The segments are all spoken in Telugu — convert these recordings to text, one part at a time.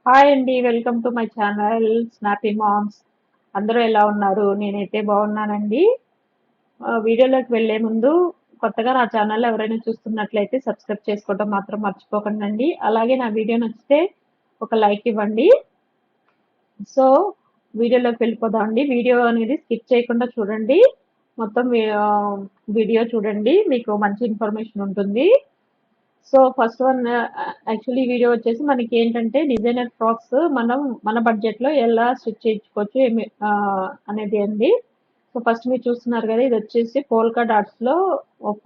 హాయ్ అండి. Welcome to my channel snappy moms. అందరూ ఎలా ఉన్నారు? నేనైతే బాగున్నానండి. వీడియోలోకి వెళ్లే ముందు కొత్తగా నా ఛానల్ ఎవరైనా చూస్తున్నట్లయితే సబ్స్క్రైబ్ చేసుకోవడం మాత్రం మర్చిపోకండి. అలాగే నా వీడియో నచ్చితే ఒక లైక్ ఇవ్వండి. సో వీడియోలోకి వెళ్ళిపోదాం అండి. వీడియో అనేది స్కిప్ చేయకుండా చూడండి. మొత్తం వీడియో చూడండి, మీకు మంచి ఇన్ఫర్మేషన్ ఉంటుంది. So first one, actually video వచ్చేసి మనకి ఏంటంటే డిజైనర్ ఫ్రాక్స్ మనం మన బడ్జెట్ లో ఎలా స్టిచ్ చేయించుకోవచ్చు అనేది అండి. సో ఫస్ట్ మీరు చూస్తున్నారు కదా, ఇది వచ్చేసి పోల్కా డాట్స్ లో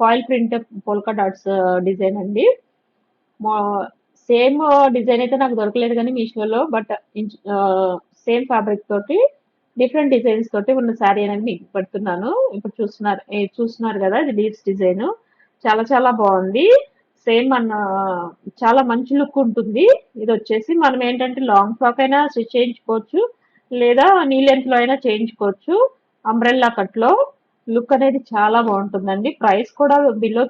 foil print polka dots design అండి. సేమ్ డిజైన్ అయితే నాకు దొరకలేదు కానీ మీషోలో, బట్ సేమ్ ఫ్యాబ్రిక్ తోటి డిఫరెంట్ డిజైన్స్ తోటి ఉన్న శారీ అనేది మీకు పెడుతున్నాను. ఇప్పుడు చూస్తున్నారు కదా, ఇది లీవ్స్ డిజైన్ చాలా చాలా బాగుంది. సేమ్ మన చాలా మంచి లుక్ ఉంటుంది. ఇది వచ్చేసి మనం ఏంటంటే లాంగ్ ఫ్రాక్ అయినా స్టిచ్ చేయించుకోవచ్చు, లేదా నీ లెంత్ లో అయినా చేయించుకోవచ్చు. అంబ్రెల్లా కట్ లో లుక్ అనేది చాలా బాగుంటుందండి. ప్రైస్ కూడా బిలో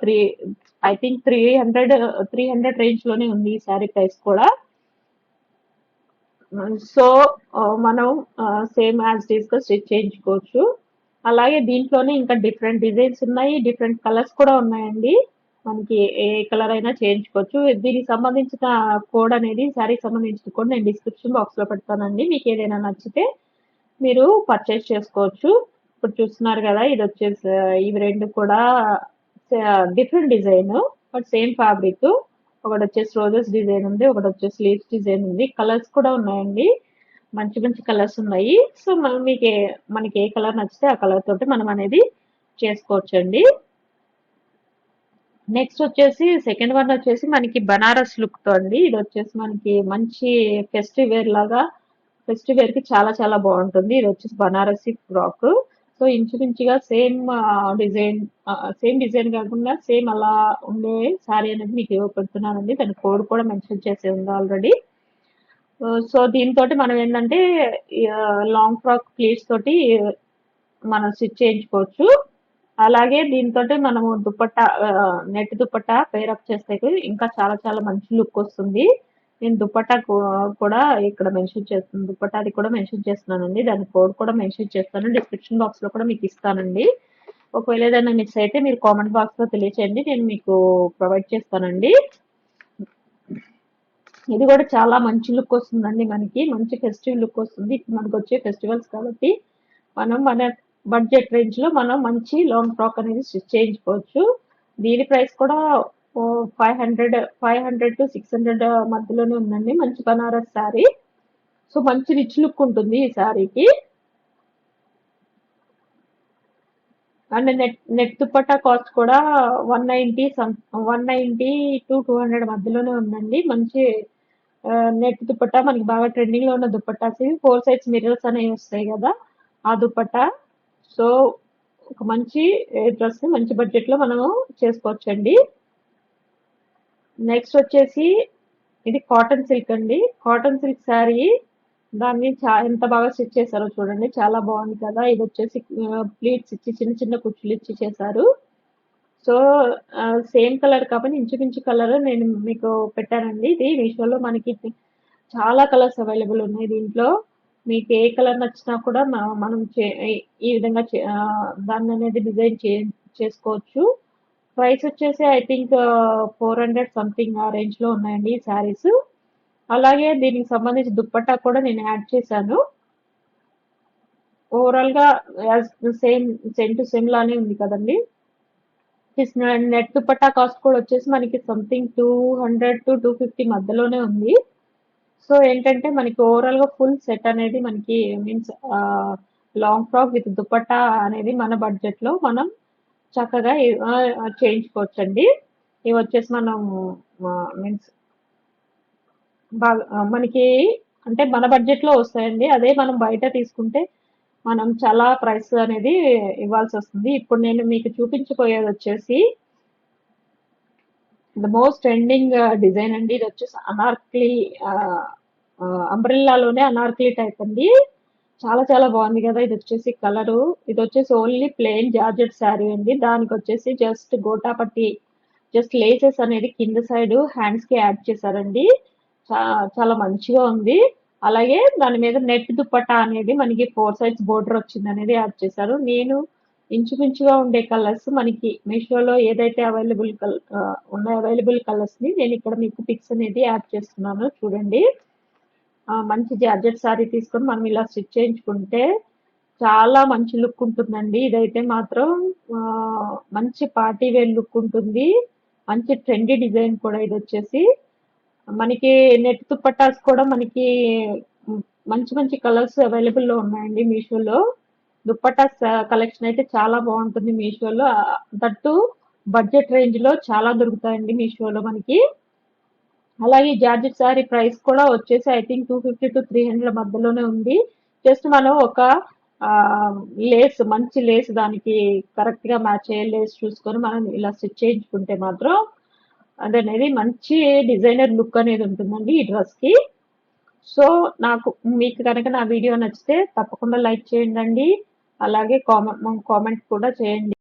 ఐ థింక్ 300 రేంజ్ లోనే ఉంది ఈ శారీ ప్రైస్ కూడా. సో మనం సేమ్ యాజ్ డీస్ గా స్టిచ్ చేయించుకోవచ్చు. అలాగే దీంట్లోనే ఇంకా డిఫరెంట్ డిజైన్స్ ఉన్నాయి, డిఫరెంట్ కలర్స్ కూడా ఉన్నాయండి. మనకి ఏ కలర్ అయినా చేయించుకోవచ్చు. దీనికి సంబంధించిన కోడ్ అనేది, శారీకి సంబంధించిన కోడ్ నేను డిస్క్రిప్షన్ బాక్స్ లో పెడతానండి. మీకు ఏదైనా నచ్చితే మీరు పర్చేస్ చేసుకోవచ్చు. ఇప్పుడు చూస్తున్నారు కదా, ఇది వచ్చేసి ఇవి రెండు కూడా different design but same fabric. ఒకటి వచ్చేసి రోజెస్ డిజైన్ ఉంది, ఒకటి వచ్చేసి లీవ్స్ డిజైన్ ఉంది. కలర్స్ కూడా ఉన్నాయండి, మంచి మంచి కలర్స్ ఉన్నాయి. సో మనకి ఏ కలర్ నచ్చితే ఆ కలర్ తోటి మనం అనేది చేసుకోవచ్చండి. నెక్స్ట్ వచ్చేసి సెకండ్ వన్ వచ్చేసి మనకి బనారస్ లుక్ తో అండి. ఇది వచ్చేసి మనకి మంచి ఫెస్టివ్ వేర్ లాగా, ఫెస్టివ్ వేర్ కి చాలా చాలా బాగుంటుంది. ఇది వచ్చేసి బనారసి ఫ్రాక్. సో ఇంచుమించుగా డిజైన్ సేమ్ డిజైన్ కాకుండా సేమ్ అలా ఉండే శారీ అనేది మీకు పెడుతున్నానండి. దాని కోడ్ కూడా మెన్షన్ చేసి ఉంది ఆల్రెడీ. సో దీంతో మనం ఏంటంటే లాంగ్ ఫ్రాక్ ప్లీట్స్ తోటి మనం స్టిచ్ చేయించుకోవచ్చు. అలాగే దీంతో మనము dupatta, net dupatta pair up చేస్తే ఇంకా చాలా చాలా మంచి లుక్ వస్తుంది. నేను దుపట్టా కూడా ఇక్కడ మెన్షన్ చేస్తాను, దుపట్టాది కూడా మెన్షన్ చేస్తున్నానండి. దాని కోడ్ కూడా మెన్షన్ చేస్తాను, డిస్క్రిప్షన్ బాక్స్ లో కూడా మీకు ఇస్తానండి. ఒకవేళ ఏదైనా మిస్ అయితే మీరు కామెంట్ బాక్స్ లో తెలియచేయండి, నేను మీకు ప్రొవైడ్ చేస్తానండి. ఇది కూడా చాలా మంచి లుక్ వస్తుందండి, మనకి మంచి ఫెస్టివ్ లుక్ వస్తుంది. ఇప్పుడు మనకు వచ్చే ఫెస్టివల్స్ కాబట్టి మనం మన బడ్జెట్ రేంజ్ లో మనం మంచి లాంగ్ ఫ్రాక్ అనేది స్టిచ్ చేయించుకోవచ్చు. దీని ప్రైస్ కూడా 500 టు 600 మధ్యలోనే ఉందండి. మంచి బనారస్ శారీ. సో మంచి రిచ్ లుక్ ఉంటుంది ఈ శారీకి. అండ్ నెట్ దుపట్టా కాస్ట్ కూడా 190 టు 200 మధ్యలోనే ఉందండి. మంచి నెట్ దుపట్టా, మనకి బాగా ట్రెండింగ్ లో ఉన్న దుపట్టాస్ ఇవి. 4 సైడ్స్ మిర్రర్స్ అనేవి వస్తాయి కదా, ఆ దుపట్టా. సో ఒక మంచి డ్రెస్ మంచి బడ్జెట్ లో మనము చేసుకోవచ్చండి. నెక్స్ట్ వచ్చేసి ఇది కాటన్ సిల్క్ అండి. కాటన్ సిల్క్ శారీ, దాన్ని ఎంత బాగా స్టిచ్ చేశారో చూడండి, చాలా బాగుంది కదా. ఇది వచ్చేసి ప్లీట్స్ ఇచ్చి చిన్న చిన్న కుచ్చులు ఇచ్చి చేశారు. సో సేమ్ కలర్ కాబట్టి ఇంచుమించు కలర్ నేను మీకు పెట్టానండి. ఇది మీషోలో మనకి చాలా కలర్స్ అవైలబుల్ ఉన్నాయి. దీంట్లో మీకు ఏ కలర్ నచ్చినా కూడా మనం ఈ విధంగా దాన్ని అనేది డిజైన్ చేసుకోవచ్చు. ప్రైస్ వచ్చేసి ఐ థింక్ 400 సంథింగ్ ఆ రేంజ్ లో ఉన్నాయండి ఈ శారీస్. అలాగే దీనికి సంబంధించి దుప్పట్టా కూడా నేను యాడ్ చేశాను. ఓవరాల్ గా సేమ్ టు సేమ్ లానే ఉంది కదండి. నెట్ దుపట్టా కాస్ట్ కూడా వచ్చేసి మనకి సంథింగ్ 200 టు 250 మధ్యలోనే ఉంది. సో ఏంటంటే మనకి ఓవరాల్ గా ఫుల్ సెట్ అనేది మనకి means long frock with dupatta అనేది మన బడ్జెట్ లో మనం చక్కగా చేయించుకోవచ్చండి. ఇవి వచ్చేసి మనం మీన్స్ బాగా మనకి అంటే మన బడ్జెట్ లో వస్తాయండి. అదే మనం బయట తీసుకుంటే మనం చాలా ప్రైస్ అనేది ఇవ్వాల్సి వస్తుంది. ఇప్పుడు నేను మీకు చూపించబోయేది వచ్చేసి ద మోస్ట్ ట్రెండింగ్ డిజైన్ అండి. ఇది వచ్చేసి అనార్కలి, అంబ్రెల్లాలోనే అనార్కలి టైప్ అండి. చాలా చాలా బాగుంది కదా. ఇది వచ్చేసి కలరు, ఇది వచ్చేసి ఓన్లీ ప్లెయిన్ జార్జెట్ శారీ అండి. దానికి వచ్చేసి జస్ట్ గోటాపట్టి, జస్ట్ లేసెస్ అనేది కింద సైడ్ హ్యాండ్స్ కి యాడ్ చేశారండి. చాలా మంచిగా ఉంది. అలాగే దాని మీద నెట్ దుపట్టా అనేది మనకి 4 సైడ్స్ బోర్డర్ వచ్చింది అనేది యాడ్ చేశారు. నేను ఇంచుమించుగా ఉండే కలర్స్ మనకి మీషోలో ఏదైతే ఉన్న అవైలబుల్ కలర్స్ ని నేను ఇక్కడ మీకు పిక్స్ అనేది యాడ్ చేస్తున్నాను చూడండి. మంచి జార్జెట్ సారీ తీసుకొని మనం ఇలా స్టిచ్ చేయించుకుంటే చాలా మంచి లుక్ ఉంటుందండి. ఇదైతే మాత్రం మంచి పార్టీ వేర్ లుక్ ఉంటుంది. మంచి ట్రెండీ డిజైన్ కూడా ఇది వచ్చేసి మనకి నెట్ దుపట్టాస్ కూడా మనకి మంచి మంచి కలర్స్ అవైలబుల్ లో ఉన్నాయండి మీషోలో. దుపట్టాస్ కలెక్షన్ అయితే చాలా బాగుంటుంది మీషోలో. దట్టు బడ్జెట్ రేంజ్ లో చాలా దొరుకుతాయండి మీషోలో మనకి. అలాగే జార్జెట్ సారీ ప్రైస్ కూడా వచ్చేసి ఐ థింక్ 250 to 300 మధ్యలోనే ఉంది. జస్ట్ మనం ఒక మంచి లేస్ దానికి కరెక్ట్ గా మ్యాచ్ అయ్యే లేస్ చూసుకొని మనం ఇలా స్టిచ్ చేయించుకుంటే మాత్రం అదనేది మంచి డిజైనర్ లుక్ అనేది ఉంటుందండి ఈ డ్రెస్ కి. సో మీకు కనుక నా వీడియో నచ్చితే తప్పకుండా లైక్ చేయండి. అలాగే కామెంట్ కూడా చేయండి.